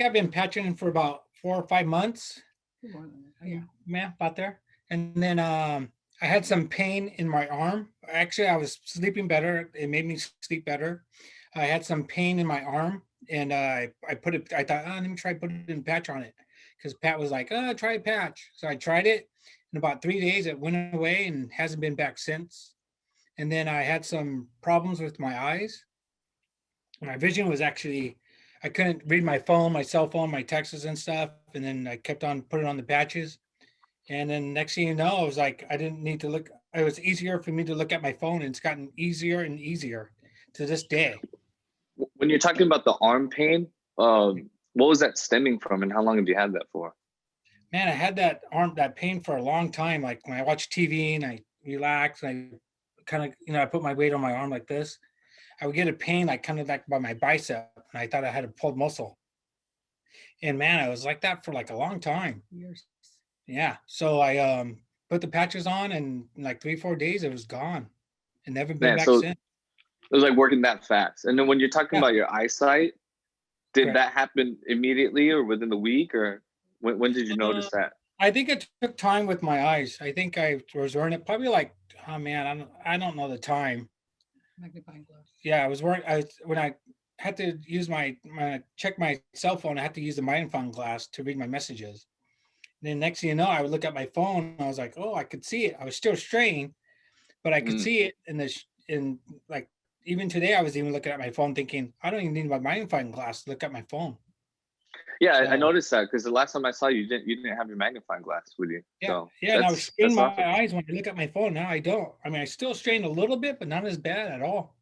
I've been patching for about 4 or 5 months. More than that. Oh, yeah. Yeah, about there. And then I had some pain in my arm. Actually, I was sleeping better. It made me sleep better. I had some pain in my arm, and I put it. I thought, oh, let me try putting a patch on it, because Pat was like, oh, try a patch. So I tried it. In about 3 days, it went away and hasn't been back since. And then I had some problems with my eyes. My vision was actually, I couldn't read my phone, my cell phone, my texts and stuff. And then I kept on putting on the patches. And then next thing you know, I was like, I didn't need to look. It was easier for me to look at my phone, and it's gotten easier and easier to this day. When you're talking about the arm pain, what was that stemming from, and how long have you had that for? Man, I had that pain for a long time. Like when I watch TV and I relax, and I kind of, I put my weight on my arm like this, I would get a pain like kind of like by my bicep, and I thought I had a pulled muscle. And man, I was like that for like a long time. Years. Yeah. So I put the patches on, and in like 3 4 days it was gone, and never been Man, back so since. it was like working that fast. And then when you're talking Yeah, about your eyesight, did correct. that happen immediately or within the week, or when did you Uh, notice that? I think it took time with my eyes. I think I was wearing it probably like, oh man, I don't know the time. Magnifying glass. Yeah, I was wearing I was, when I had to use my check my cell phone, I had to use the magnifying glass to read my messages. And then next thing you know, I would look at my phone. And I was like, oh, I could see it. I was still strained, but I could Mm. see it in like, even today I was even looking at my phone thinking, I don't even need my magnifying glass to look at my phone. Yeah, I So noticed that because the last time I saw you, you didn't have your magnifying glass with you. yeah, So yeah, and I was that's straining my awesome. eyes when I look at my phone. Now I don't. I mean, I still strain a little bit, but not as bad at all.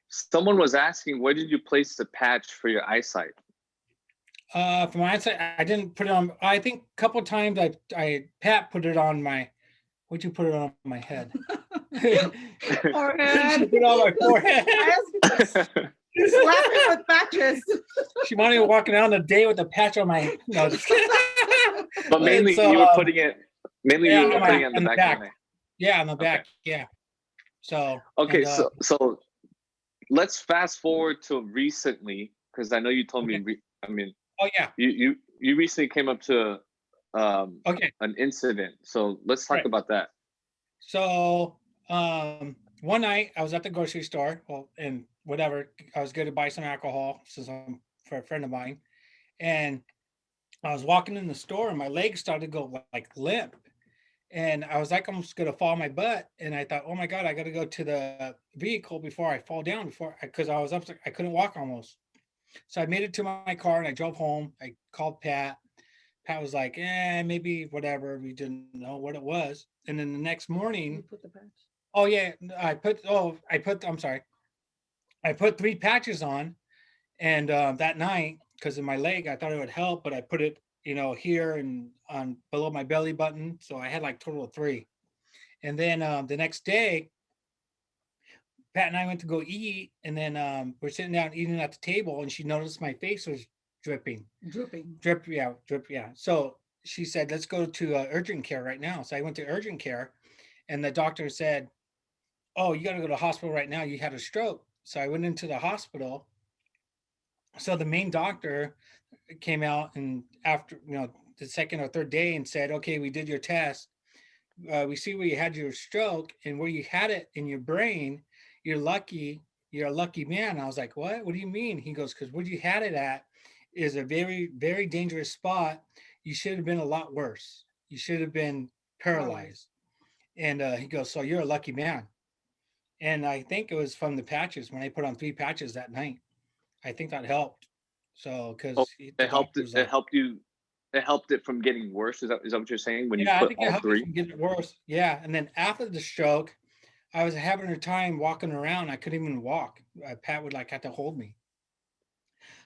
Someone was asking, where did you place the patch for your eyesight? From my side, I didn't put it on. I think a couple of times I Pat put it on my. Would you put it on my head? She Forehead. put it on my forehead. I was slapping with patches. She wanted me walking down the day with a patch on my. No, just kidding. But And mainly so you were putting it. Mainly yeah, you On were the putting back. it on the on the back of your back. neck. Yeah, on the Okay. back. Yeah. So Okay. and So let's fast forward to recently, because I know you told me. okay. I mean, Oh yeah. you recently came up to Okay. an incident. So let's talk Right. about that. So one night I was at the grocery store. Well, and whatever, I was going to buy some alcohol since I'm for a friend of mine, and I was walking in the store, and my legs started to go like limp, and I was like almost gonna fall on my butt, and I thought, oh my god, I got to go to the vehicle before I fall down because I was up, I couldn't walk almost. So I made it to my car and I drove home. I called Pat. Pat was like, maybe whatever. We didn't know what it was. And then the next morning, You put the patch. oh yeah, I'm sorry, I put 3 patches on, and that night, because of my leg, I thought it would help, but I put it, here and on below my belly button, so I had like total of 3. And then the next day, Pat and I went to go eat, and then we're sitting down eating at the table, and she noticed my face was dripping, Dripping. drip, yeah, drip, yeah. So she said, "Let's go to urgent care right now." So I went to urgent care, and the doctor said, "Oh, you got to go to the hospital right now. You had a stroke." So I went into the hospital. So the main doctor came out, and after the second or third day, and said, "Okay, we did your test. We see where you had your stroke and where you had it in your brain. You're lucky. You're a lucky man." I was like, "What? What do you mean?" He goes, "Because where you had it at is a very, very dangerous spot. You should have been a lot worse. You should have been Paralyzed. paralyzed." And he goes, "So you're a lucky man." And I think it was from the patches when I put on 3 patches that night. I think that helped. So Oh, because the it helped. doctor was It like, helped you. It helped it from getting worse. Is that what you're saying when you "Yeah, I put think it all helped me three? from getting worse." Yeah, and then after the stroke, I was having a time walking around. I couldn't even walk. Pat would like have to hold me.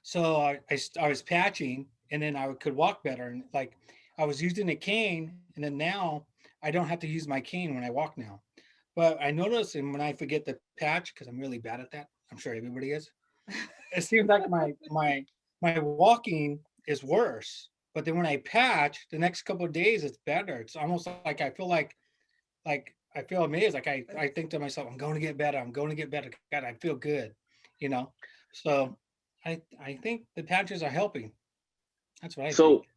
So I was patching, and then could walk better. And like I was using a cane, and then now I don't have to use my cane when I walk now. But I notice, and when I forget the patch, because I'm really bad at that, I'm sure everybody is. It seems like my walking is worse. But then when I patch, the next couple of days it's better. It's almost like I feel like I feel amazed. Like I think to myself, I'm going to get better. I'm going to get better. God, I feel good, you know. So I think the patches are helping. That's what I So think.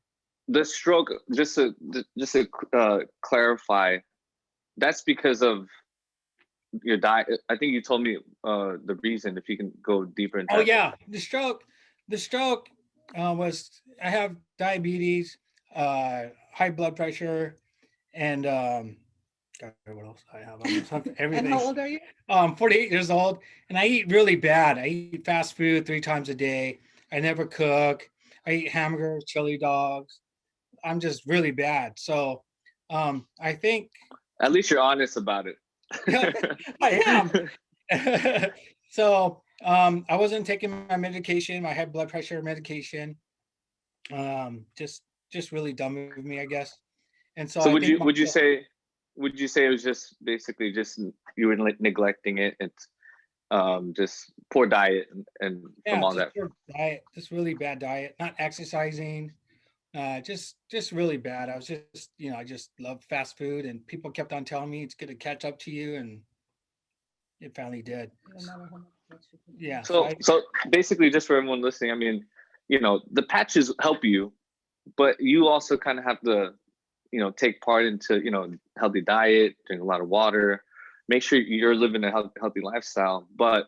the stroke, just to clarify, that's because of your diet. I think you told me the reason. If you can go deeper into Oh that. yeah, the stroke was I have diabetes, high blood pressure, and God, what else do I have? I almost have And everything. how old are you? 48 years old, and I eat really bad. I eat fast food 3 times a day. I never cook. I eat hamburgers, chili dogs. I'm just really bad. So I think At least you're honest about it. yeah, I am. So I wasn't taking my medication, my high blood pressure medication. Um, just just really dumb of me, I guess. And so So I would think you would you say would you say it was just basically just you were neglecting it? It's just poor diet and from yeah, all just that. poor diet, just really bad diet, not exercising, just really bad. I was just, I just love fast food, and people kept on telling me it's going to catch up to you, and it finally did. No matter how much you can Yeah, so So I so basically, just for everyone listening, I mean, the patches help you, but you also kind of have to take part into healthy diet, drink a lot of water, make sure you're living a healthy lifestyle, but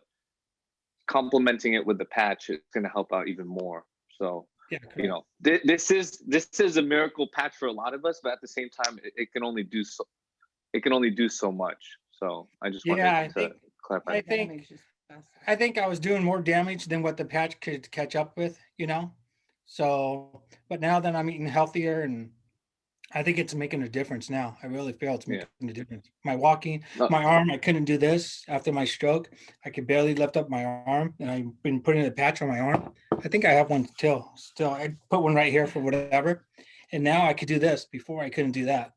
complementing it with the patch is going to help out even more. So yeah, correct. this is a miracle patch for a lot of us, but at the same time it can only do so, much. So I just wanted Yeah, to clarify. I think damage is fast. I think I was doing more damage than what the patch could catch up with. So, but now that I'm eating healthier, and I think it's making a difference now. I really feel it's Yeah. making a difference. My walking, No, my arm, I couldn't do this after my stroke. I could barely lift up my arm, and I've been putting a patch on my arm. I think I have one still. I put one right here for whatever. And now I could do this. Before I couldn't do that.